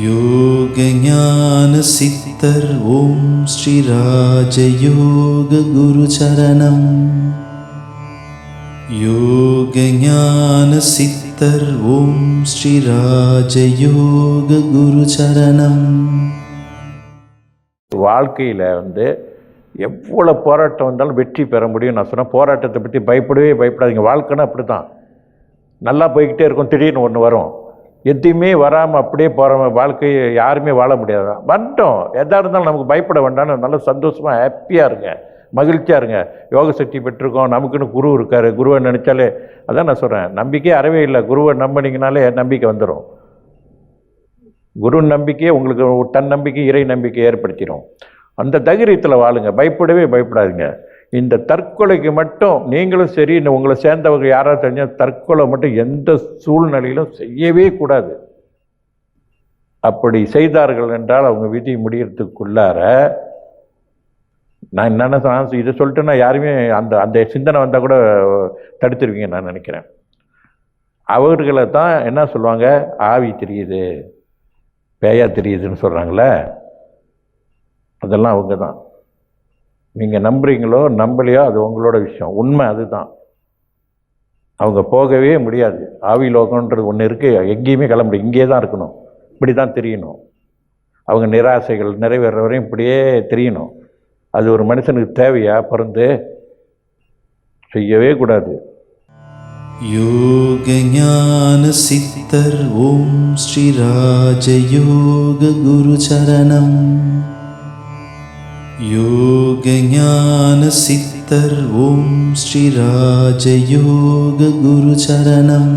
யோக ஞான சித்தர் ஓம் ஸ்ரீ ராஜயோக குரு சரணம். யோக ஞான சித்தர் ஓம் ஸ்ரீ ராஜயோக குரு சரணம். வாழ்க்கையில் எவ்வளோ போராட்டம் வந்தாலும் வெற்றி பெற முடியும். நான் சொன்னேன், போராட்டத்தை பற்றி பயப்படவே பயப்படாதீங்க. வாழ்க்கைன்னா அப்படி தான், நல்லா போய்கிட்டே இருக்கும், திடீர்னு ஒன்று வரும். எதையுமே வராமல் அப்படியே போகிற வாழ்க்கையை யாருமே வாழ முடியாது. வந்துட்டோம், எதாக இருந்தாலும் நமக்கு பயப்பட வேண்டாம்னு நல்ல சந்தோஷமாக ஹாப்பியாக இருங்க, மகிழ்ச்சியாக இருங்க. யோக சக்தி பெற்றிருக்கோம், நமக்குன்னு குரு இருக்கார். குருவை நினச்சாலே, அதான் நான் சொல்கிறேன், நம்பிக்கையே அறவே இல்லை. குருவை நம்பினீங்கனாலே நம்பிக்கை வந்துடும். குரு நம்பிக்கையே உங்களுக்கு தன்னம்பிக்கை, இறை நம்பிக்கை ஏற்படுத்திடும். அந்த தைரியத்தில் வாழுங்க, பயப்படவே பயப்படாதீங்க. இந்த தற்கொலைக்கு மட்டும் நீங்களும் சரி, உங்களை சேர்ந்தவங்க யாராவது தெரிஞ்சால் தற்கொலை மட்டும் எந்த சூழ்நிலையிலும் செய்யவே கூடாது. அப்படி செய்தார்கள் என்றால் அவங்க விதி முடியறதுக்குள்ளார, நான் என்னென்ன இதை சொல்லிட்டேன்னா யாருமே அந்த அந்த சிந்தனை வந்தால் கூட தடுத்துருவீங்க நான் நினைக்கிறேன். அவர்களை தான் என்ன சொல்லுவாங்க, ஆவி தெரியுது, பேயா தெரியுதுன்னு சொல்கிறாங்களே, அதெல்லாம் அவங்க தான். நீங்கள் நம்புறீங்களோ நம்பலையோ அது உங்களோட விஷயம். உண்மை அதுதான். அவங்க போகவே முடியாது. ஆவி லோகன்றது ஒன்று இருக்குது, எங்கேயுமே கிளம்ப, இங்கே தான் இருக்கணும், இப்படி தான் தெரியணும். அவங்க நிராசைகள் நிறைவேற வரையும் இப்படியே தெரியணும். அது ஒரு மனுஷனுக்கு தேவையா? பிறந்து செய்யவே கூடாது. யோக ஞான சித்தர் ஓம் ஸ்ரீ ராஜயோக குரு சரணம். யோக ஞான சித்தர் ஓம் ஸ்ரீ ராஜயோக குரு சரணம்.